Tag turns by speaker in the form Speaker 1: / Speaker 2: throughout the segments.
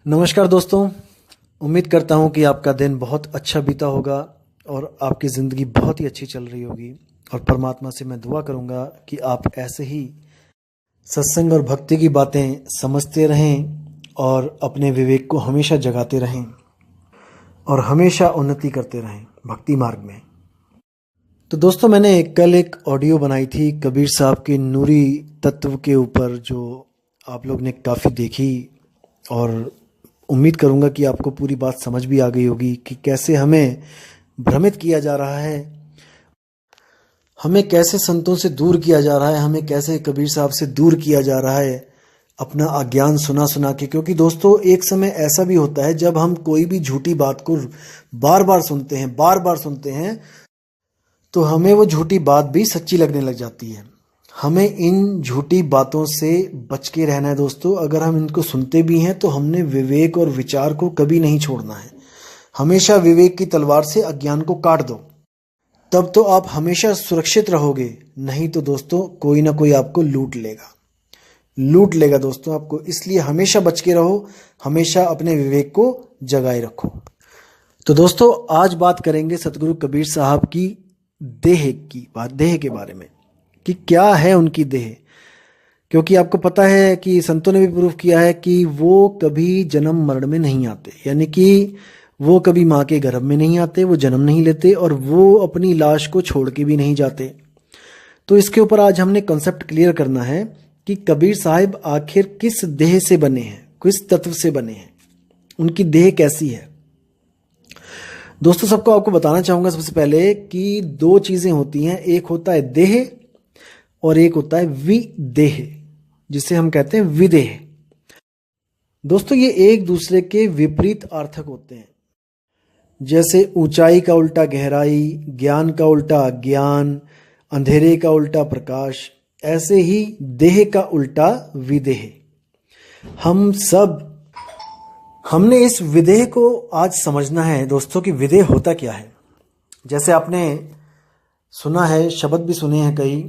Speaker 1: नमस्कार दोस्तों। उम्मीद करता हूँ कि आपका दिन बहुत अच्छा बीता होगा और आपकी ज़िंदगी बहुत ही अच्छी चल रही होगी। और परमात्मा से मैं दुआ करूँगा कि आप ऐसे ही सत्संग और भक्ति की बातें समझते रहें और अपने विवेक को हमेशा जगाते रहें और हमेशा उन्नति करते रहें भक्ति मार्ग में। तो दोस्तों, मैंने कल एक ऑडियो बनाई थी कबीर साहब के नूरी तत्व के ऊपर, जो आप लोग ने काफ़ी देखी और उम्मीद करूंगा कि आपको पूरी बात समझ भी आ गई होगी कि कैसे हमें भ्रमित किया जा रहा है, हमें कैसे संतों से दूर किया जा रहा है, हमें कैसे कबीर साहब से दूर किया जा रहा है अपना अज्ञान सुना सुना के। क्योंकि दोस्तों, एक समय ऐसा भी होता है जब हम कोई भी झूठी बात को बार बार सुनते हैं तो हमें वो झूठी बात भी सच्ची लगने लग जाती है। हमें इन झूठी बातों से बच के रहना है दोस्तों। अगर हम इनको सुनते भी हैं तो हमने विवेक और विचार को कभी नहीं छोड़ना है। हमेशा विवेक की तलवार से अज्ञान को काट दो, तब तो आप हमेशा सुरक्षित रहोगे। नहीं तो दोस्तों, कोई ना कोई आपको लूट लेगा दोस्तों आपको। इसलिए हमेशा बच के रहो, हमेशा अपने विवेक को जगाए रखो। तो दोस्तों, आज बात करेंगे सतगुरु कबीर साहब की देह के बारे में कि क्या है उनकी देह। क्योंकि आपको पता है कि संतों ने भी प्रूफ किया है कि वो कभी जन्म मरण में नहीं आते, यानी कि वो कभी माँ के गर्भ में नहीं आते, वो जन्म नहीं लेते और वो अपनी लाश को छोड़ के भी नहीं जाते। तो इसके ऊपर आज हमने कॉन्सेप्ट क्लियर करना है कि कबीर साहिब आखिर किस देह से बने हैं, किस तत्व से बने हैं, उनकी देह कैसी है। दोस्तों, सबको आपको बताना चाहूंगा सबसे पहले कि दो चीजें होती हैं, एक होता है देह और एक होता है विदेह, जिसे हम कहते हैं विदेह। दोस्तों, ये एक दूसरे के विपरीत अर्थक होते हैं। जैसे ऊंचाई का उल्टा गहराई, ज्ञान का उल्टा अज्ञान, अंधेरे का उल्टा प्रकाश, ऐसे ही देह का उल्टा विदेह। हमने इस विदेह को आज समझना है दोस्तों कि विदेह होता क्या है। जैसे आपने सुना है, शब्द भी सुने हैं कई,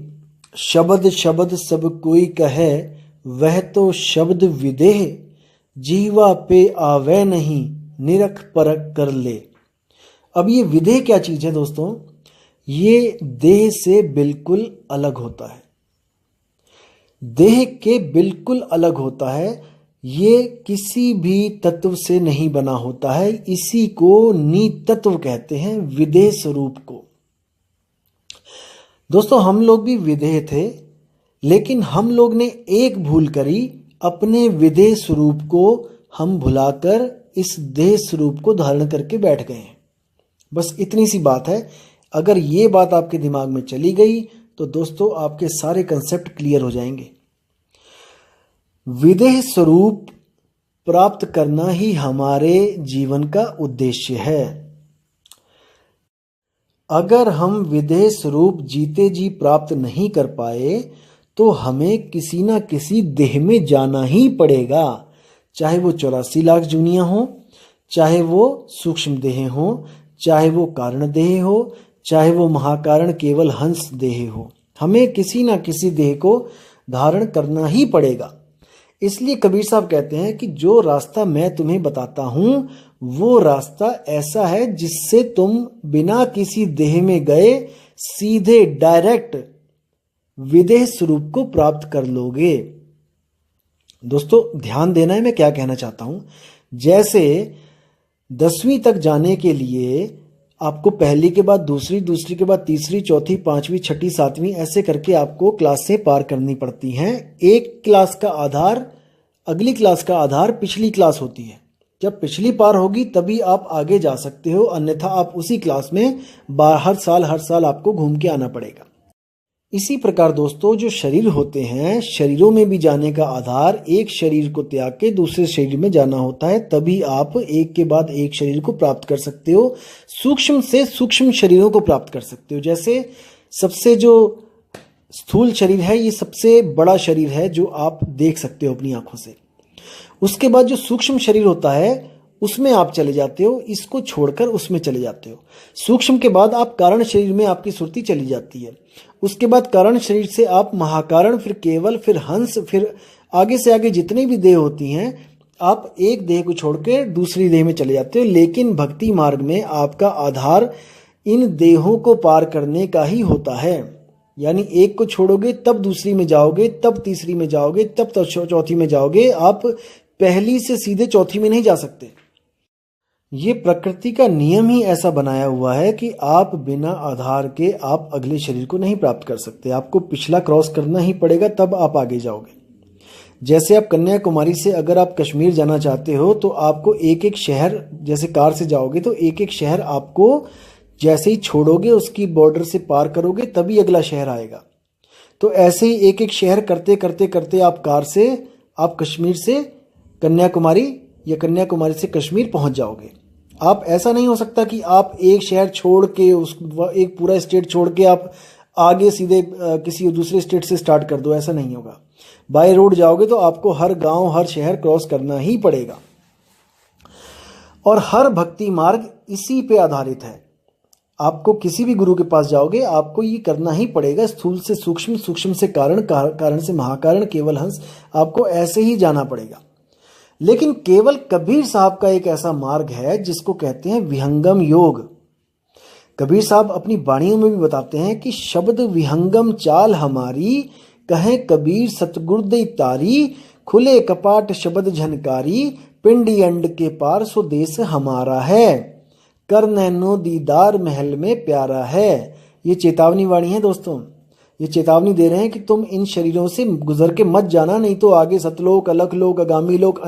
Speaker 1: शब्द शब्द सब कोई कहे, वह तो शब्द विदेह, जीवा पे आवे नहीं, निरख परख कर ले। अब ये विदेह क्या चीज है दोस्तों? ये देह से बिल्कुल अलग होता है, देह के बिल्कुल अलग होता है। ये किसी भी तत्व से नहीं बना होता है। इसी को नितत्व कहते हैं, विदेह स्वरूप को। दोस्तों, हम लोग भी विदेह थे, लेकिन हम लोग ने एक भूल करी, अपने विदेह स्वरूप को हम भुलाकर इस देह स्वरूप को धारण करके बैठ गए हैं। बस इतनी सी बात है। अगर ये बात आपके दिमाग में चली गई तो दोस्तों आपके सारे कंसेप्ट क्लियर हो जाएंगे। विदेह स्वरूप प्राप्त करना ही हमारे जीवन का उद्देश्य है। अगर हम विदेह स्वरूप जीते जी प्राप्त नहीं कर पाए तो हमें किसी ना किसी देह में जाना ही पड़ेगा। चाहे वो 84 लाख जूनियां हो, चाहे वो सूक्ष्म देह हो, चाहे वो कारण देह हो, चाहे वो महाकारण केवल हंस देह हो, हमें किसी ना किसी देह को धारण करना ही पड़ेगा। इसलिए कबीर साहब कहते हैं कि जो रास्ता मैं तुम्हें बताता हूं वो रास्ता ऐसा है जिससे तुम बिना किसी देह में गए सीधे डायरेक्ट विदेह स्वरूप को प्राप्त कर लोगे। दोस्तों, ध्यान देना है मैं क्या कहना चाहता हूं। जैसे 10वीं तक जाने के लिए आपको पहली के बाद दूसरी, दूसरी के बाद तीसरी, चौथी, पांचवी, छठी, सातवीं, ऐसे करके आपको क्लासें पार करनी पड़ती हैं। एक क्लास का आधार अगली क्लास का आधार पिछली क्लास होती है। जब पिछली पार होगी तभी आप आगे जा सकते हो, अन्यथा आप उसी क्लास में हर साल आपको घूम के आना पड़ेगा। इसी प्रकार दोस्तों, जो शरीर होते हैं, शरीरों में भी जाने का आधार एक शरीर को त्याग के दूसरे शरीर में जाना होता है, तभी आप एक के बाद एक शरीर को प्राप्त कर सकते हो, सूक्ष्म से सूक्ष्म शरीरों को प्राप्त कर सकते हो। जैसे सबसे जो स्थूल शरीर है, ये सबसे बड़ा शरीर है जो आप देख सकते हो अपनी आंखों से। उसके बाद जो सूक्ष्म शरीर होता है उसमें आप चले जाते हो, इसको छोड़कर उसमें चले जाते हो। सूक्ष्म के बाद आप कारण शरीर में आपकी सुरती चली जाती है। उसके बाद कारण शरीर से आप महाकारण, फिर केवल, फिर हंस, फिर आगे से आगे जितनी भी देह होती हैं आप एक देह को छोड़ के दूसरी देह में चले जाते हो, लेकिन भक्ति मार्ग में आपका आधार इन देहों को पार करने का ही होता है। यानी एक को छोड़ोगे तब दूसरी में जाओगे, तब तीसरी में जाओगे, तब चौथी में जाओगे। आप पहली से सीधे चौथी में नहीं जा सकते। ये प्रकृति का नियम ही ऐसा बनाया हुआ है कि आप बिना आधार के आप अगले शरीर को नहीं प्राप्त कर सकते। आपको पिछला क्रॉस करना ही पड़ेगा, तब आप आगे जाओगे। जैसे आप कन्याकुमारी से अगर आप कश्मीर जाना चाहते हो तो आपको एक एक शहर, जैसे कार से जाओगे तो एक एक शहर आपको जैसे ही छोड़ोगे उसकी बॉर्डर से पार करोगे तभी अगला शहर आएगा। तो ऐसे ही एक एक शहर करते करते करते आप कार से, आप कश्मीर से कन्याकुमारी या कन्याकुमारी से कश्मीर पहुंच जाओगे। आप ऐसा नहीं हो सकता कि आप एक शहर छोड़ के उस एक पूरा स्टेट छोड़ के आप आगे सीधे किसी दूसरे स्टेट से स्टार्ट कर दो, ऐसा नहीं होगा। बाय रोड जाओगे तो आपको हर गांव हर शहर क्रॉस करना ही पड़ेगा। और हर भक्ति मार्ग इसी पे आधारित है। आपको किसी भी गुरु के पास जाओगे आपको ये करना ही पड़ेगा। स्थूल से सूक्ष्म, सूक्ष्म से कारण, कारण से महाकारण, केवल हंस, आपको ऐसे ही जाना पड़ेगा। लेकिन केवल कबीर साहब का एक ऐसा मार्ग है जिसको कहते हैं विहंगम योग। कबीर साहब अपनी वाणियों में भी बताते हैं कि शब्द विहंगम चाल हमारी, कहें कबीर सतगुर दई तारी, खुले कपाट शब्द झनकारी, पिंडी अंड के पार सो देश हमारा है, कर नैनो दीदार महल में प्यारा है। ये चेतावनी वाणी है दोस्तों। ये चेतावनी दे रहे हैं कि तुम इन शरीरों से गुजर के मत जाना, नहीं तो आगे सतलोक, अलखलोक, अगामी लोक,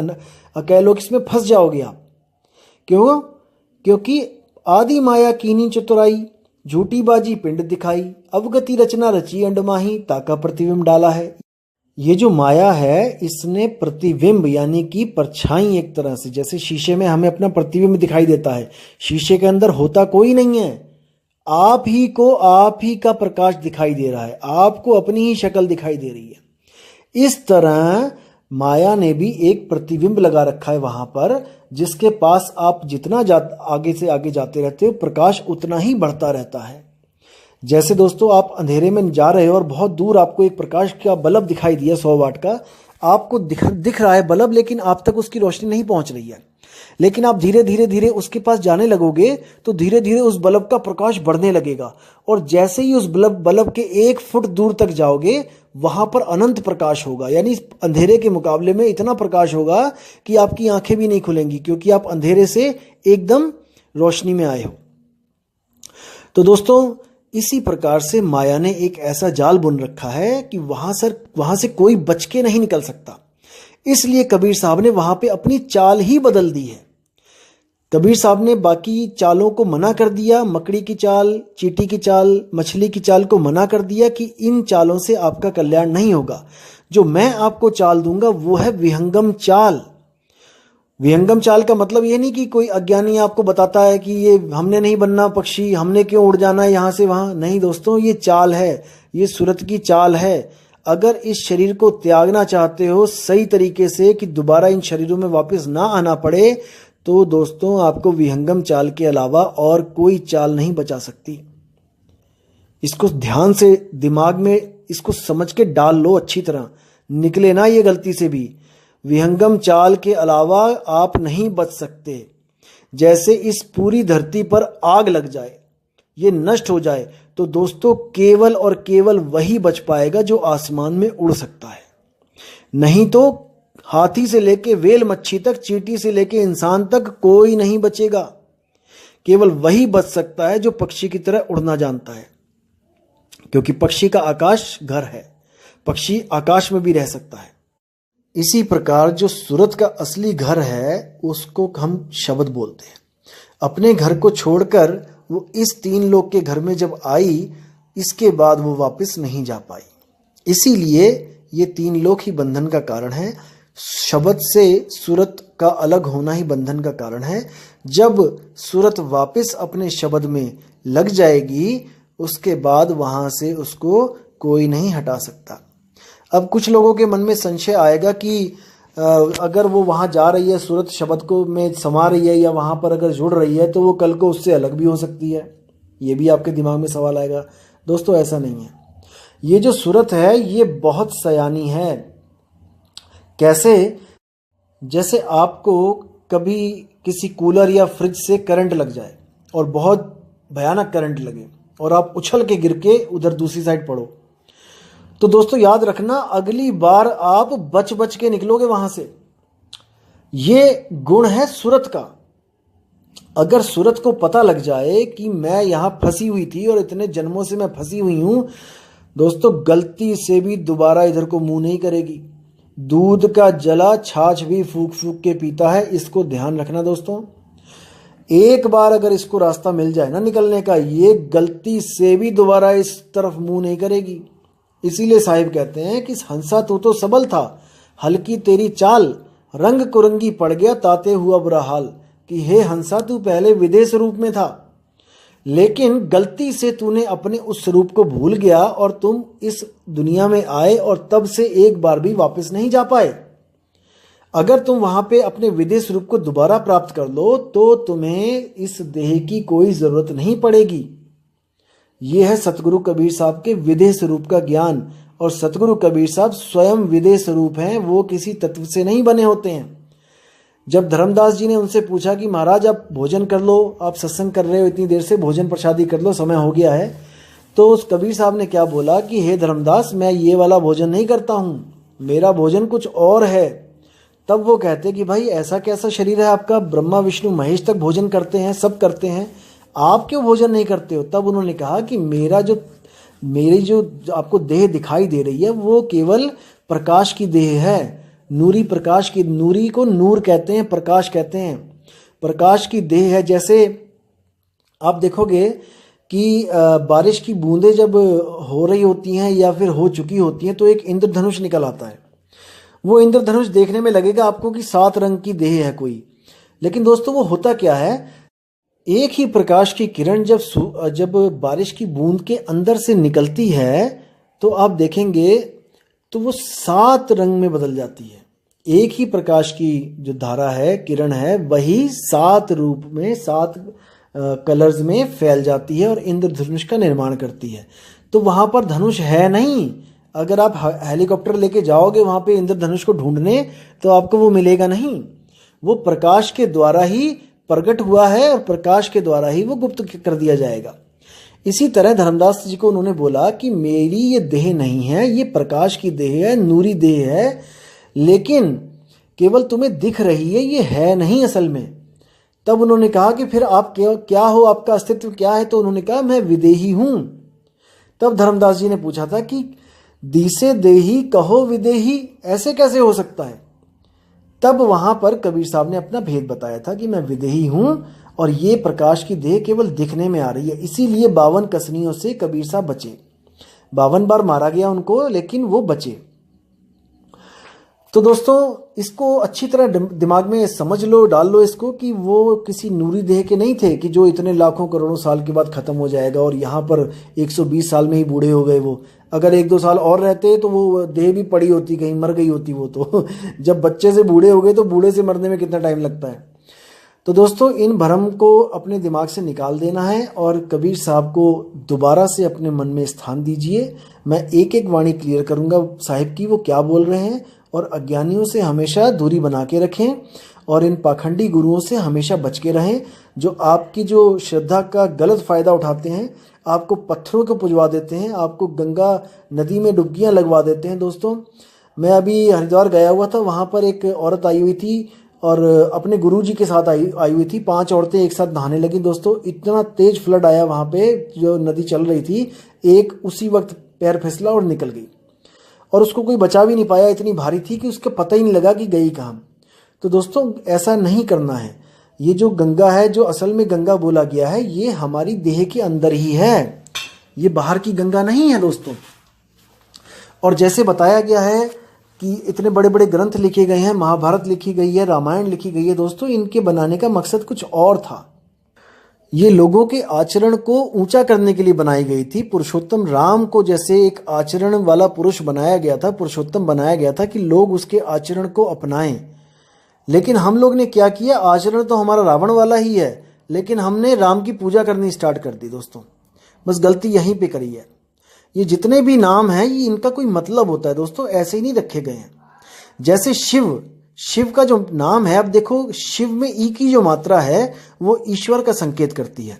Speaker 1: अकैलोक, इसमें फंस जाओगे आप। क्यों? क्योंकि आदि माया कीनी चतुराई, झूठी बाजी पिंड दिखाई, अवगति रचना रची अंडमाही, ताका प्रतिबिंब डाला है। ये जो माया है इसने प्रतिबिंब यानी कि परछाई, एक तरह से जैसे शीशे में हमें अपना प्रतिबिंब दिखाई देता है, शीशे के अंदर होता कोई नहीं है, आप ही को आप ही का प्रकाश दिखाई दे रहा है, आपको अपनी ही शक्ल दिखाई दे रही है। इस तरह माया ने भी एक प्रतिबिंब लगा रखा है वहां पर, जिसके पास आप जितना आगे से आगे जाते रहते हो प्रकाश उतना ही बढ़ता रहता है। जैसे दोस्तों आप अंधेरे में जा रहे हो और बहुत दूर आपको एक प्रकाश का बल्ब दिखाई दिया 100 वाट का, आपको दिख रहा है बल्ब, लेकिन आप तक उसकी रोशनी नहीं पहुंच रही है। लेकिन आप धीरे धीरे धीरे उसके पास जाने लगोगे तो धीरे धीरे उस बल्ब का प्रकाश बढ़ने लगेगा, और जैसे ही उस बल्ब के 1 फुट दूर तक जाओगे वहां पर अनंत प्रकाश होगा। यानी अंधेरे के मुकाबले में इतना प्रकाश होगा कि आपकी आंखें भी नहीं खुलेंगी, क्योंकि आप अंधेरे से एकदम रोशनी में आए हो। तो दोस्तों इसी प्रकार से माया ने एक ऐसा जाल बुन रखा है कि वहां से कोई बच के नहीं निकल सकता। इसलिए कबीर साहब ने वहां पे अपनी चाल ही बदल दी है। कबीर साहब ने बाकी चालों को मना कर दिया, मकड़ी की चाल, चींटी की चाल, मछली की चाल को मना कर दिया कि इन चालों से आपका कल्याण नहीं होगा। जो मैं आपको चाल दूंगा वो है विहंगम चाल। विहंगम चाल का मतलब ये नहीं कि कोई अज्ञानी आपको बताता है कि ये हमने नहीं बनना पक्षी, हमने क्यों उड़ जाना है यहां से वहां। नहीं दोस्तों, ये चाल है, ये सूरत की चाल है। अगर इस शरीर को त्यागना चाहते हो सही तरीके से कि दोबारा इन शरीरों में वापस ना आना पड़े, तो दोस्तों आपको विहंगम चाल के अलावा और कोई चाल नहीं बचा सकती। इसको ध्यान से दिमाग में इसको समझ के डाल लो अच्छी तरह, निकले ना ये गलती से भी। विहंगम चाल के अलावा आप नहीं बच सकते। जैसे इस पूरी धरती पर आग लग जाए, ये नष्ट हो जाए, तो दोस्तों केवल और केवल वही बच पाएगा जो आसमान में उड़ सकता है। नहीं तो हाथी से लेके वेल मच्छी तक, चींटी से लेके इंसान तक कोई नहीं बचेगा। केवल वही बच सकता है जो पक्षी की तरह उड़ना जानता है, क्योंकि पक्षी का आकाश घर है, पक्षी आकाश में भी रह सकता है। इसी प्रकार जो सूरत का असली घर है उसको हम शब्द बोलते हैं। अपने घर को छोड़कर वो इस 3 लोक के घर में जब आई, इसके बाद वो वापस नहीं जा पाई। इसीलिए ये 3 लोक ही बंधन का कारण है। शब्द से सूरत का अलग होना ही बंधन का कारण है। जब सूरत वापस अपने शब्द में लग जाएगी, उसके बाद वहां से उसको कोई नहीं हटा सकता। अब कुछ लोगों के मन में संशय आएगा कि अगर वो वहां जा रही है, सूरत शब्द को में समा रही है या वहां पर अगर जुड़ रही है, तो वो कल को उससे अलग भी हो सकती है। ये भी आपके दिमाग में सवाल आएगा। दोस्तों ऐसा नहीं है। ये जो सूरत है ये बहुत सयानी है। कैसे? जैसे आपको कभी किसी कूलर या फ्रिज से करंट लग जाए और बहुत भयानक करंट लगे और आप उछल के गिर के उधर दूसरी साइड पड़ो, तो दोस्तों याद रखना अगली बार आप बच बच के निकलोगे वहां से। ये गुण है सूरत का। अगर सूरत को पता लग जाए कि मैं यहां फंसी हुई थी और इतने जन्मों से मैं फंसी हुई हूं, दोस्तों गलती से भी दोबारा इधर को मुंह नहीं करेगी। दूध का जला छाछ भी फूक फूक के पीता है, इसको ध्यान रखना दोस्तों। एक बार अगर इसको रास्ता मिल जाए ना निकलने का, ये गलती से भी दोबारा इस तरफ मुंह नहीं करेगी। इसीलिए साहिब कहते हैं कि हंसा तू तो सबल था, हल्की तेरी चाल, रंग कुरंगी पड़ गया ताते हुआ बुरा हाल। कि हे हंसा तू पहले विदेश रूप में था, लेकिन गलती से तूने अपने उस स्वरूप को भूल गया और तुम इस दुनिया में आए और तब से एक बार भी वापस नहीं जा पाए। अगर तुम वहां पे अपने विदेश रूप को दोबारा प्राप्त कर लो तो तुम्हें इस देह की कोई जरूरत नहीं पड़ेगी। यह है सतगुरु कबीर साहब के विदेश रूप का ज्ञान। और सतगुरु कबीर साहब स्वयं विदेश रूप हैं, वो किसी तत्व से नहीं बने होते हैं। जब धर्मदास जी ने उनसे पूछा कि महाराज आप भोजन कर लो, आप सत्संग कर रहे हो इतनी देर से, भोजन प्रसादी कर लो, समय हो गया है, तो उस कबीर साहब ने क्या बोला कि हे धर्मदास, मैं ये वाला भोजन नहीं करता हूँ, मेरा भोजन कुछ और है। तब वो कहते कि भाई ऐसा कैसा शरीर है आपका, ब्रह्मा विष्णु महेश तक भोजन करते हैं, सब करते हैं, आप क्यों भोजन नहीं करते हो? तब उन्होंने कहा कि मेरी जो आपको देह दिखाई दे रही है वो केवल प्रकाश की देह है, नूरी प्रकाश की। नूरी को नूर कहते हैं, प्रकाश कहते हैं, प्रकाश की देह है। जैसे आप देखोगे कि बारिश की बूंदें जब हो रही होती हैं या फिर हो चुकी होती हैं तो एक इंद्रधनुष निकल आता है। वो इंद्रधनुष देखने में लगेगा आपको कि 7 रंग की देह है कोई, लेकिन दोस्तों वो होता क्या है, एक ही प्रकाश की किरण जब बारिश की बूंद के अंदर से निकलती है तो आप देखेंगे तो वो 7 रंग में बदल जाती है। एक ही प्रकाश की जो धारा है, किरण है, वही 7 रूप में, 7 कलर्स में फैल जाती है और इंद्रधनुष का निर्माण करती है। तो वहां पर धनुष है नहीं। अगर आप हेलीकॉप्टर लेके जाओगे वहां पे इंद्रधनुष को ढूंढने तो आपको वो मिलेगा नहीं। वो प्रकाश के द्वारा ही प्रकट हुआ है और प्रकाश के द्वारा ही वो गुप्त कर दिया जाएगा। इसी तरह धर्मदास जी को उन्होंने बोला कि मेरी ये देह नहीं है, ये प्रकाश की देह है, नूरी देह है, लेकिन केवल तुम्हें दिख रही है, ये है नहीं असल में। तब उन्होंने कहा कि फिर आप क्या हो, आपका अस्तित्व क्या है? तो उन्होंने कहा मैं विदेही हूं। तब धर्मदास जी ने पूछा था कि दिसे देही कहो विदेही, ऐसे कैसे हो सकता है? तब वहां पर कबीर साहब ने अपना भेद बताया था कि मैं विदेही हूं और ये प्रकाश की देह केवल दिखने में आ रही है। इसीलिए 52 कसनियों से कबीर साहब बचे। 52 बार मारा गया उनको, लेकिन वो बचे। तो दोस्तों इसको अच्छी तरह दिमाग में समझ लो, डाल लो इसको, कि वो किसी नूरी देह के नहीं थे कि जो इतने लाखों करोड़ों साल के बाद खत्म हो जाएगा और यहाँ पर 120 साल में ही बूढ़े हो गए। वो अगर 1-2 साल और रहते तो वो देह भी पड़ी होती, कहीं मर गई होती वो तो जब बच्चे से बूढ़े हो गए तो बूढ़े से मरने में कितना टाइम लगता है। तो दोस्तों इन भ्रम को अपने दिमाग से निकाल देना है और कबीर साहब को दोबारा से अपने मन में स्थान दीजिए। मैं एक एक वाणी क्लियर करूंगा साहिब की, वो क्या बोल रहे हैं, और अज्ञानियों से हमेशा दूरी बना के रखें और इन पाखंडी गुरुओं से हमेशा बच के रहें, जो आपकी जो श्रद्धा का गलत फ़ायदा उठाते हैं, आपको पत्थरों को पुजवा देते हैं, आपको गंगा नदी में डुबकियां लगवा देते हैं। दोस्तों मैं अभी हरिद्वार गया हुआ था, वहाँ पर एक औरत आई हुई थी और अपने गुरुजी के साथ आई हुई थी। 5 औरतें एक साथ नहाने लगी। दोस्तों इतना तेज फ्लड आया वहाँ पे, जो नदी चल रही थी, एक उसी वक्त पैर फिसला और निकल गई और उसको कोई बचा भी नहीं पाया, इतनी भारी थी कि उसको पता ही नहीं लगा कि गई कहाँ। तो दोस्तों ऐसा नहीं करना है। ये जो गंगा है, जो असल में गंगा बोला गया है, ये हमारी देह के अंदर ही है, ये बाहर की गंगा नहीं है दोस्तों। और जैसे बताया गया है कि इतने बड़े बड़े ग्रंथ लिखे गए हैं, महाभारत लिखी गई है, रामायण लिखी गई है, दोस्तों इनके बनाने का मकसद कुछ और था। ये लोगों के आचरण को ऊंचा करने के लिए बनाई गई थी। पुरुषोत्तम राम को जैसे एक आचरण वाला पुरुष बनाया गया था, पुरुषोत्तम बनाया गया था कि लोग उसके आचरण को अपनाएं। लेकिन हम लोग ने क्या किया, आचरण तो हमारा रावण वाला ही है, लेकिन हमने राम की पूजा करनी स्टार्ट कर दी। दोस्तों बस गलती यहीं पे करी है। ये जितने भी नाम हैं, ये इनका कोई मतलब होता है दोस्तों, ऐसे ही नहीं रखे गए हैं। जैसे शिव, शिव का जो नाम है, अब देखो शिव में ई की जो मात्रा है वो ईश्वर का संकेत करती है।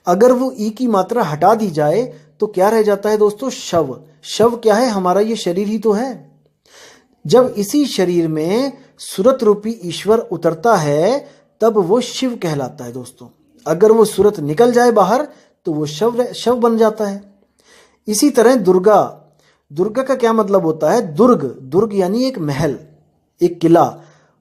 Speaker 1: अगर वो ई की मात्रा हटा दी जाए तो क्या रह जाता है दोस्तों? शव। शव क्या है? हमारा ये शरीर ही तो है। जब इसी शरीर में सुरत रूपी ईश्वर उतरता है तब वो शिव कहलाता है दोस्तों। अगर वो सुरत निकल जाए बाहर तो वो शव बन जाता है। इसी तरह दुर्गा, दुर्गा का क्या मतलब होता है? दुर्ग, दुर्ग यानी एक महल, एक किला।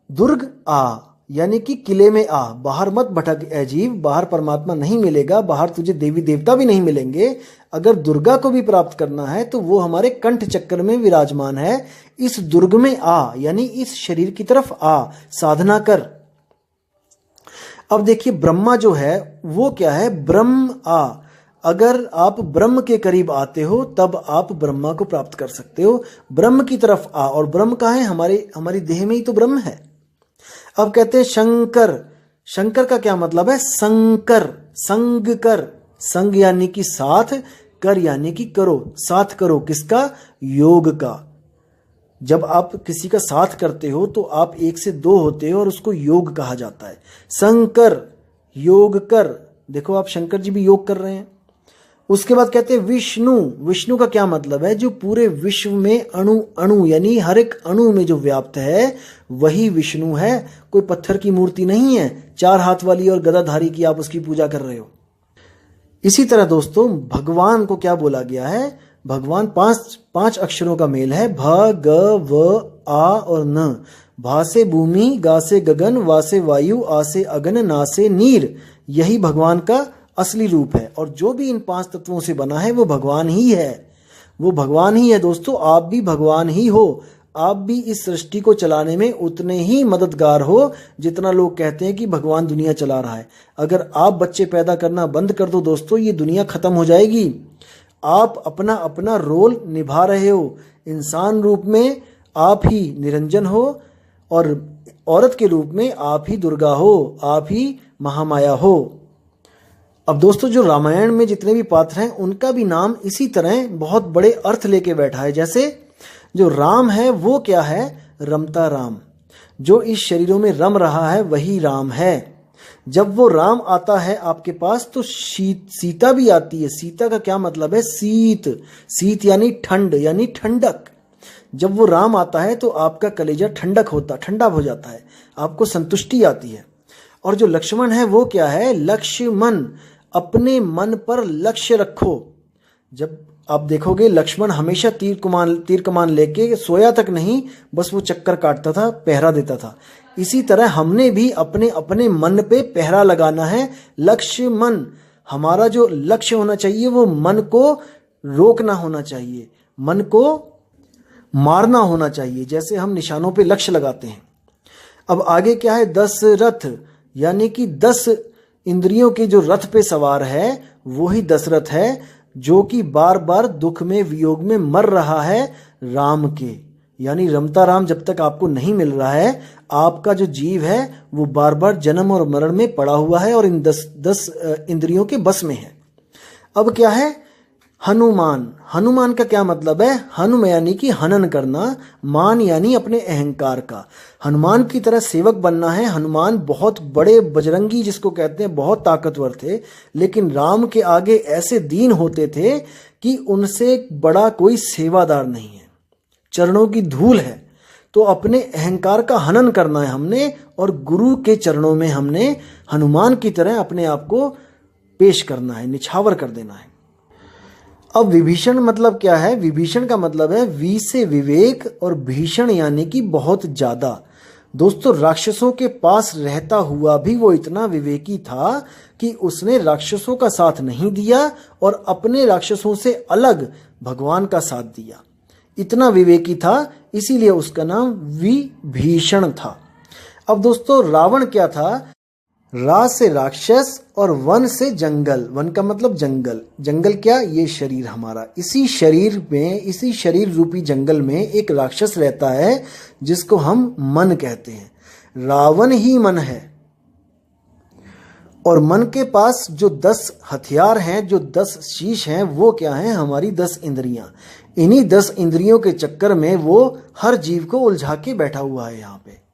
Speaker 1: दुर्ग आ यानी कि किले में आ, बाहर मत भटक ए जीव, बाहर परमात्मा नहीं मिलेगा, बाहर तुझे देवी देवता भी नहीं मिलेंगे। अगर दुर्गा को भी प्राप्त करना है तो वो हमारे कंठ चक्र में विराजमान है। इस दुर्ग में आ यानी इस शरीर की तरफ आ, साधना कर। अब देखिए ब्रह्मा जो है वो क्या है? ब्रह्म आ। अगर आप ब्रह्म के करीब आते हो तब आप ब्रह्मा को प्राप्त कर सकते हो। ब्रह्म की तरफ आ, और ब्रह्म कहाँ है? हमारी देह में ही तो ब्रह्म है। अब कहते हैं शंकर। शंकर का क्या मतलब है? संकर, संग कर। संग यानी कि साथ, कर यानी कि करो, साथ करो। किसका? योग का। जब आप किसी का साथ करते हो तो आप एक से दो होते हो और उसको योग कहा जाता है। शंकर, योग कर। देखो आप शंकर जी भी योग कर रहे हैं। उसके बाद कहते हैं विष्णु। विष्णु का क्या मतलब है? जो पूरे विश्व में अणु अणु यानी हर एक अणु में जो व्याप्त है वही विष्णु है। कोई पत्थर की मूर्ति नहीं है, चार हाथ वाली और गदाधारी की आप उसकी पूजा कर रहे हो। इसी तरह दोस्तों भगवान को क्या बोला गया है? भगवान पांच अक्षरों का मेल है, भ ग व आ और न। भा से भूमि, गा से गगन, वा से वायु, आ से अगन, ना से नीर। यही भगवान का असली रूप है। और जो भी इन पांच तत्वों से बना है वो भगवान ही है, वो भगवान ही है दोस्तों। आप भी भगवान ही हो। आप भी इस सृष्टि को चलाने में उतने ही मददगार हो जितना लोग कहते हैं कि भगवान दुनिया चला रहा है। अगर आप बच्चे पैदा करना बंद कर दो दोस्तों, ये दुनिया खत्म हो जाएगी। आप अपना अपना रोल निभा रहे हो। इंसान रूप में आप ही निरंजन हो और औरत के रूप में आप ही दुर्गा हो, आप ही महामाया हो। अब दोस्तों जो रामायण में जितने भी पात्र हैं उनका भी नाम इसी तरह बहुत बड़े अर्थ लेके बैठा है। जैसे जो राम है वो क्या है? रमता राम। जो इस शरीरों में रम रहा है वही राम है। जब वो राम आता है आपके पास तो सीता भी आती है। सीता का क्या मतलब है? शीत। शीत यानी ठंड, यानी ठंडक। जब वो राम आता है तो आपका कलेजा ठंडा हो जाता है, आपको संतुष्टि आती है। और जो लक्ष्मण है वो क्या है? लक्ष्मण। अपने मन पर लक्ष्य रखो। जब आप देखोगे लक्ष्मण हमेशा तीर कमान लेके सोया तक नहीं, बस वो चक्कर काटता था, पहरा देता था। इसी तरह हमने भी अपने अपने मन पे पहरा लगाना है। लक्ष्मण, हमारा जो लक्ष्य होना चाहिए वो मन को रोकना होना चाहिए, मन को मारना होना चाहिए। जैसे हम निशानों पे लक्ष्य लगाते हैं। अब आगे क्या है? दशरथ, यानी कि 10 इंद्रियों के जो रथ पे सवार है वो ही दशरथ है, जो कि बार बार दुख में वियोग में मर रहा है राम के। यानी रमता राम जब तक आपको नहीं मिल रहा है, आपका जो जीव है वो बार बार जन्म और मरण में पड़ा हुआ है और इन 10 इंद्रियों के बस में है। अब क्या है? हनुमान। हनुमान का क्या मतलब है? हनुम यानी कि हनन करना, मान यानी अपने अहंकार का। हनुमान की तरह सेवक बनना है। हनुमान बहुत बड़े बजरंगी जिसको कहते हैं, बहुत ताकतवर थे, लेकिन राम के आगे ऐसे दीन होते थे कि उनसे बड़ा कोई सेवादार नहीं है, चरणों की धूल है। तो अपने अहंकार का हनन करना है हमने और गुरु के चरणों में हमने हनुमान की तरह अपने आप को पेश करना है, निछावर कर देना है। अब विभीषण मतलब क्या है? विभीषण का मतलब है वी से विवेक और भीषण यानी कि बहुत ज्यादा। दोस्तों राक्षसों के पास रहता हुआ भी वो इतना विवेकी था कि उसने राक्षसों का साथ नहीं दिया और अपने राक्षसों से अलग भगवान का साथ दिया। इतना विवेकी था, इसीलिए उसका नाम विभीषण था। अब दोस्तों रावण क्या था? रा से राक्षस और वन से जंगल। वन का मतलब जंगल। जंगल क्या? ये शरीर हमारा। इसी शरीर में, इसी शरीर रूपी जंगल में एक राक्षस रहता है जिसको हम मन कहते हैं। रावण ही मन है और मन के पास जो 10 हथियार हैं, जो 10 शीश हैं, वो क्या हैं? हमारी 10 इंद्रियां। इन्हीं 10 इंद्रियों के चक्कर में वो हर जीव को उलझा के बैठा हुआ है यहाँ पे।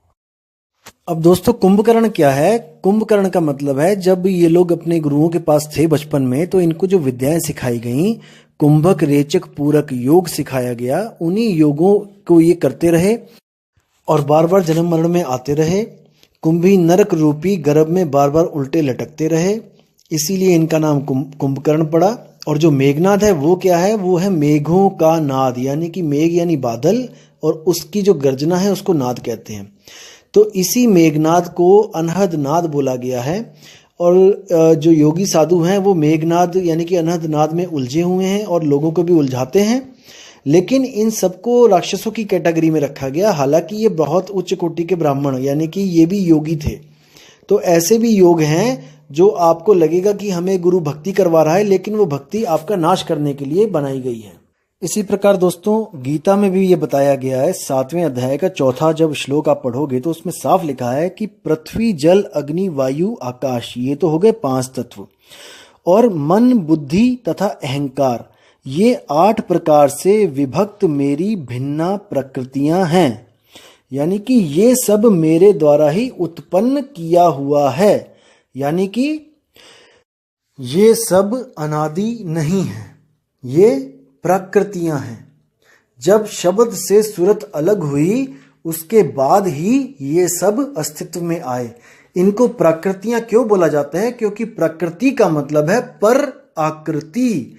Speaker 1: अब दोस्तों कुंभकर्ण क्या है? कुंभकर्ण का मतलब है जब ये लोग अपने गुरुओं के पास थे बचपन में तो इनको जो विद्याएं सिखाई गई, कुंभक रेचक पूरक योग सिखाया गया, उन्हीं योगों को ये करते रहे और बार बार जन्म मरण में आते रहे। कुंभी नरक रूपी गर्भ में बार बार उल्टे लटकते रहे, इसीलिए इनका नाम कुंभकर्ण पड़ा। और जो मेघनाद है वो क्या है? वो है मेघों का नाद, यानी कि मेघ यानी बादल, और उसकी जो गर्जना है उसको नाद कहते हैं। तो इसी मेघनाद को अनहद नाद बोला गया है। और जो योगी साधु हैं वो मेघनाद यानी कि अनहद नाद में उलझे हुए हैं और लोगों को भी उलझाते हैं, लेकिन इन सबको राक्षसों की कैटेगरी में रखा गया। हालांकि ये बहुत उच्च कोटि के ब्राह्मण यानी कि ये भी योगी थे। तो ऐसे भी योग हैं जो आपको लगेगा कि हमें गुरु भक्ति करवा रहा है, लेकिन वो भक्ति आपका नाश करने के लिए बनाई गई है। इसी प्रकार दोस्तों गीता में भी ये बताया गया है, 7वें अध्याय का 4था जब श्लोक आप पढ़ोगे तो उसमें साफ लिखा है कि पृथ्वी जल अग्नि वायु आकाश, ये तो हो गए 5 तत्व, और मन बुद्धि तथा अहंकार, ये 8 प्रकार से विभक्त मेरी भिन्ना प्रकृतियां हैं। यानी कि ये सब मेरे द्वारा ही उत्पन्न किया हुआ है, यानी कि ये सब अनादि नहीं है, ये प्रकृतियां हैं। जब शब्द से सूरत अलग हुई उसके बाद ही ये सब अस्तित्व में आए। इनको प्रकृतियां क्यों बोला जाता है? क्योंकि प्रकृति का मतलब है पर आकृति,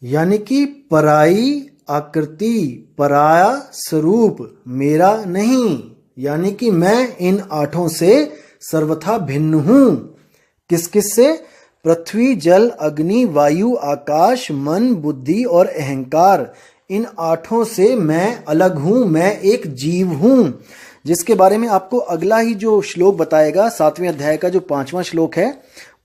Speaker 1: यानी कि पराई आकृति, पराया स्वरूप, मेरा नहीं, यानी कि मैं इन 8 से सर्वथा भिन्न हूं। किस किस से? पृथ्वी जल अग्नि वायु आकाश मन बुद्धि और अहंकार, इन 8 से मैं अलग हूं, मैं एक जीव हूं, जिसके बारे में आपको अगला ही जो श्लोक बताएगा 7वें अध्याय का जो 5वां श्लोक है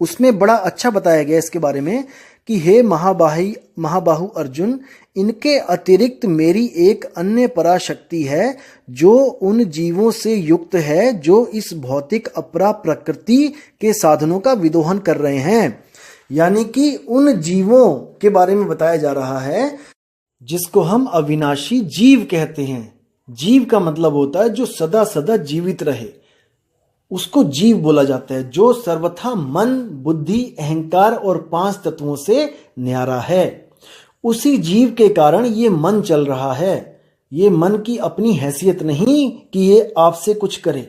Speaker 1: उसमें बड़ा अच्छा बताया गया इसके बारे में कि हे महाबाहु अर्जुन, इनके अतिरिक्त मेरी एक अन्य पराशक्ति है जो उन जीवों से युक्त है जो इस भौतिक अपरा प्रकृति के साधनों का विदोहन कर रहे हैं। यानी कि उन जीवों के बारे में बताया जा रहा है जिसको हम अविनाशी जीव कहते हैं। जीव का मतलब होता है जो सदा सदा जीवित रहे, उसको जीव बोला जाता है, जो सर्वथा मन बुद्धि अहंकार और 5 तत्वों से न्यारा है। उसी जीव के कारण ये मन चल रहा है। ये मन की अपनी हैसियत नहीं कि ये आपसे कुछ करे,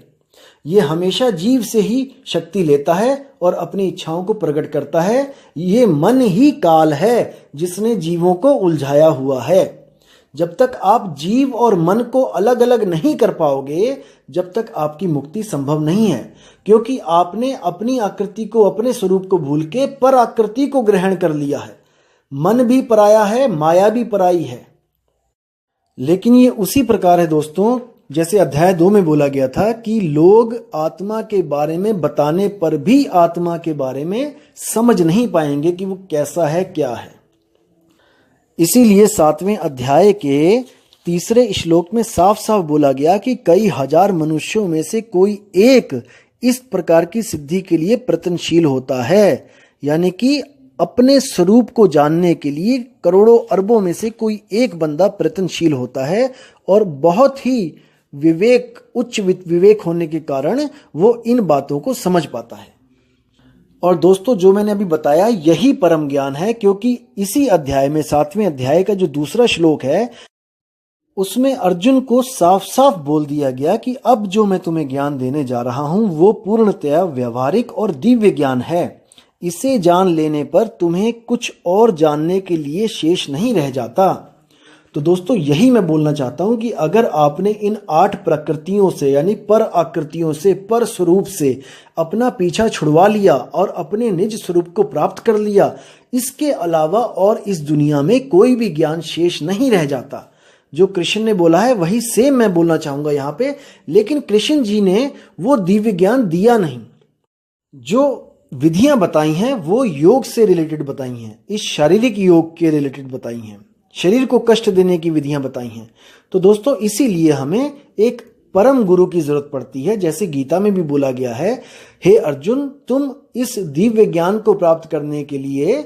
Speaker 1: ये हमेशा जीव से ही शक्ति लेता है और अपनी इच्छाओं को प्रकट करता है। ये मन ही काल है जिसने जीवों को उलझाया हुआ है। जब तक आप जीव और मन को अलग अलग नहीं कर पाओगे, जब तक आपकी मुक्ति संभव नहीं है, क्योंकि आपने अपनी आकृति को, अपने स्वरूप को भूल के पर आकृति को ग्रहण कर लिया है। मन भी पराया है, माया भी पराई है। लेकिन ये उसी प्रकार है दोस्तों जैसे अध्याय 2 में बोला गया था कि लोग आत्मा के बारे में बताने पर भी आत्मा के बारे में समझ नहीं पाएंगे कि वो कैसा है, क्या है। इसीलिए 7वें अध्याय के 3 श्लोक में साफ साफ बोला गया कि कई हजार मनुष्यों में से कोई एक इस प्रकार की सिद्धि के लिए प्रयत्नशील होता है। यानी कि अपने स्वरूप को जानने के लिए करोड़ों अरबों में से कोई एक बंदा प्रयत्नशील होता है और बहुत ही उच्च विवेक होने के कारण वो इन बातों को समझ पाता है। और दोस्तों जो मैंने अभी बताया यही परम ज्ञान है, क्योंकि इसी अध्याय में 7वें अध्याय का जो 2 श्लोक है उसमें अर्जुन को साफ साफ बोल दिया गया कि अब जो मैं तुम्हें ज्ञान देने जा रहा हूं वो पूर्णतया व्यवहारिक और दिव्य ज्ञान है। इसे जान लेने पर तुम्हें कुछ और जानने के लिए शेष नहीं रह जाता। तो दोस्तों यही मैं बोलना चाहता हूं कि अगर आपने इन 8 प्रकृतियों से यानी पर आकृतियों से, पर स्वरूप से अपना पीछा छुड़वा लिया और अपने निज स्वरूप को प्राप्त कर लिया, इसके अलावा और इस दुनिया में कोई भी ज्ञान शेष नहीं रह जाता। जो कृष्ण ने बोला है वही सेम मैं बोलना चाहूंगा यहाँ पे, लेकिन कृष्ण जी ने वो दिव्य ज्ञान दिया नहीं। जो विधियां बताई हैं वो योग से रिलेटेड बताई हैं, इस शारीरिक योग के रिलेटेड बताई हैं, शरीर को कष्ट देने की विधियां बताई हैं। तो दोस्तों इसीलिए हमें एक परम गुरु की जरूरत पड़ती है। जैसे गीता में भी बोला गया है, हे अर्जुन तुम इस दिव्य ज्ञान को प्राप्त करने के लिए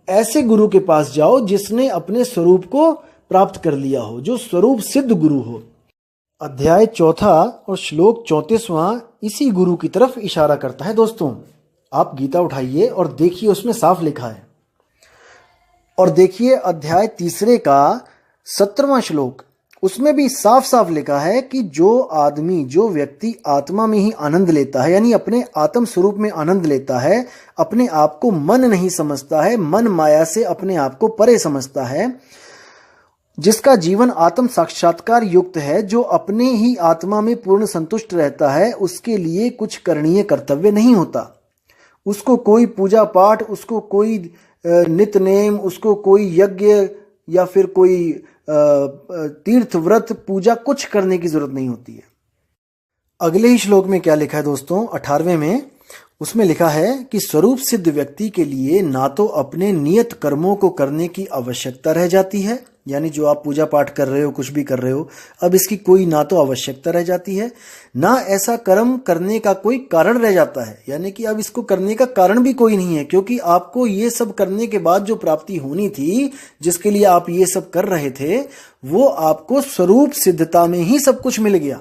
Speaker 1: ऐसे गुरु के पास जाओ जिसने अपने स्वरूप को प्राप्त कर लिया हो, जो स्वरूप सिद्ध गुरु हो। अध्याय 4 और श्लोक 34वां इसी गुरु की तरफ इशारा करता है। दोस्तों आप गीता उठाइए और देखिए, उसमें साफ लिखा है। और देखिए अध्याय 3 का 17वां श्लोक, उसमें भी साफ साफ लिखा है कि जो व्यक्ति आत्मा में ही आनंद लेता है, यानी अपने आत्म स्वरूप में आनंद लेता है, अपने आप को मन नहीं समझता है, मन माया से अपने आप को परे समझता है, जिसका जीवन आत्म साक्षात्कार युक्त है, जो अपने ही आत्मा में पूर्ण संतुष्ट रहता है, उसके लिए कुछ करणीय कर्तव्य नहीं होता। उसको कोई पूजा पाठ, उसको कोई नित्य नेम, उसको कोई यज्ञ या फिर कोई तीर्थ व्रत पूजा कुछ करने की जरूरत नहीं होती है। अगले ही श्लोक में क्या लिखा है दोस्तों, 18वें में, उसमें लिखा है कि स्वरूप सिद्ध व्यक्ति के लिए ना तो अपने नियत कर्मों को करने की आवश्यकता रह जाती है, यानी जो आप पूजा पाठ कर रहे हो, कुछ भी कर रहे हो, अब इसकी कोई ना तो आवश्यकता रह जाती है, ना ऐसा कर्म करने का कोई कारण रह जाता है, यानी कि अब इसको करने का कारण भी कोई नहीं है, क्योंकि आपको ये सब करने के बाद जो प्राप्ति होनी थी, जिसके लिए आप ये सब कर रहे थे, वो आपको स्वरूप सिद्धता में ही सब कुछ मिल गया।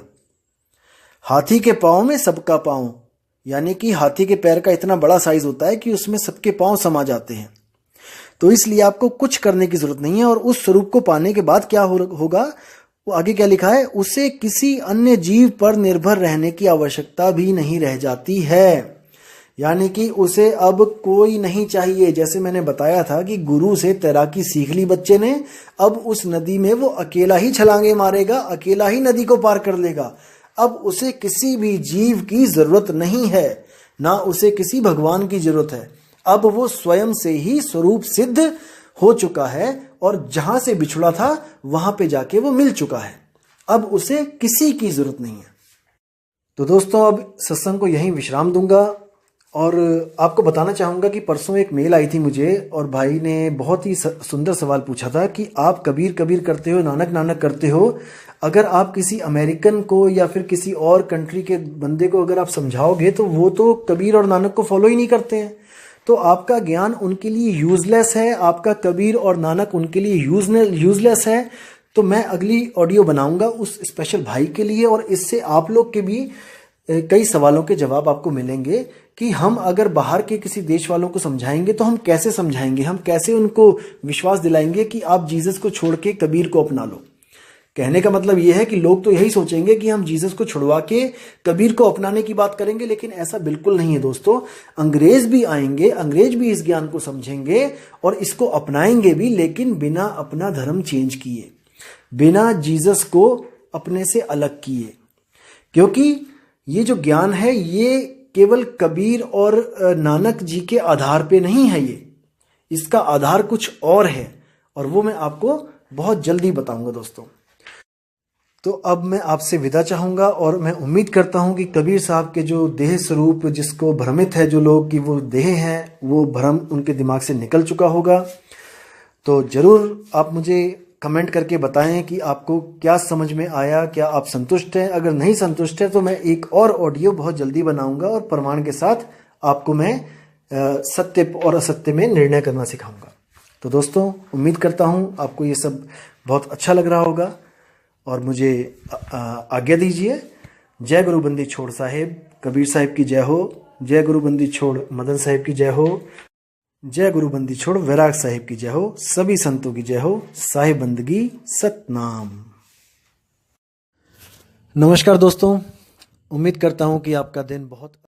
Speaker 1: हाथी के पांव में सबका पांव, यानी कि हाथी के पैर का इतना बड़ा साइज होता है कि उसमें सबके पांव समा जाते हैं। तो इसलिए आपको कुछ करने की जरूरत नहीं है। और उस स्वरूप को पाने के बाद क्या होगा, वो आगे क्या लिखा है, उसे किसी अन्य जीव पर निर्भर रहने की आवश्यकता भी नहीं रह जाती है, यानी कि उसे अब कोई नहीं चाहिए। जैसे मैंने बताया था कि गुरु से तैराकी सीख ली बच्चे ने, अब उस नदी में वो अकेला ही छलांगे मारेगा, अकेला ही नदी को पार कर लेगा। अब उसे किसी भी जीव की जरूरत नहीं है, ना उसे किसी भगवान की जरूरत है। अब वो स्वयं से ही स्वरूप सिद्ध हो चुका है और जहां से बिछुड़ा था वहां पे जाके वो मिल चुका है। अब उसे किसी की जरूरत नहीं है। तो दोस्तों अब सत्संग को यहीं विश्राम दूंगा और आपको बताना चाहूंगा कि परसों एक मेल आई थी मुझे और भाई ने बहुत ही सुंदर सवाल पूछा था कि आप कबीर कबीर करते हो, नानक नानक करते हो, अगर आप किसी अमेरिकन को या फिर किसी और कंट्री के बंदे को अगर आप समझाओगे तो वो तो कबीर और नानक को फॉलो ही नहीं करते हैं, तो आपका ज्ञान उनके लिए यूजलेस है, आपका कबीर और नानक उनके लिए यूजलेस है। तो मैं अगली ऑडियो बनाऊंगा उस स्पेशल भाई के लिए और इससे आप लोग के भी कई सवालों के जवाब आपको मिलेंगे कि हम अगर बाहर के किसी देश वालों को समझाएंगे तो हम कैसे समझाएंगे, हम कैसे उनको विश्वास दिलाएंगे कि आप जीसस को छोड़ के कबीर को अपना लो। कहने का मतलब यह है कि लोग तो यही सोचेंगे कि हम जीसस को छुड़वा के कबीर को अपनाने की बात करेंगे, लेकिन ऐसा बिल्कुल नहीं है दोस्तों। अंग्रेज भी आएंगे, अंग्रेज भी इस ज्ञान को समझेंगे और इसको अपनाएंगे भी, लेकिन बिना अपना धर्म चेंज किए, बिना जीसस को अपने से अलग किए, क्योंकि ये जो ज्ञान है ये केवल कबीर और नानक जी के आधार पे नहीं है, ये इसका आधार कुछ और है और वो मैं आपको बहुत जल्दी बताऊंगा दोस्तों। तो अब मैं आपसे विदा चाहूंगा और मैं उम्मीद करता हूं कि कबीर साहब के जो देह स्वरूप जिसको भ्रमित है जो लोग कि वो देह है, वो भ्रम उनके दिमाग से निकल चुका होगा। तो जरूर आप मुझे कमेंट करके बताएं कि आपको क्या समझ में आया, क्या आप संतुष्ट हैं। अगर नहीं संतुष्ट है तो मैं एक और ऑडियो बहुत जल्दी बनाऊंगा और प्रमाण के साथ आपको मैं सत्य और असत्य में निर्णय करना सिखाऊंगा। तो दोस्तों उम्मीद करता हूं आपको ये सब बहुत अच्छा लग रहा होगा और मुझे आज्ञा दीजिए। जय गुरु बंदी छोड़ साहेब, कबीर साहिब की जय हो। जय गुरु बंदी छोड़ मदन साहिब की जय हो। जय गुरु बंदी छोड़ वैराग साहिब की जय हो। सभी संतों की जय हो। साहिब बंदगी सतनाम। नमस्कार दोस्तों, उम्मीद करता हूं कि आपका दिन बहुत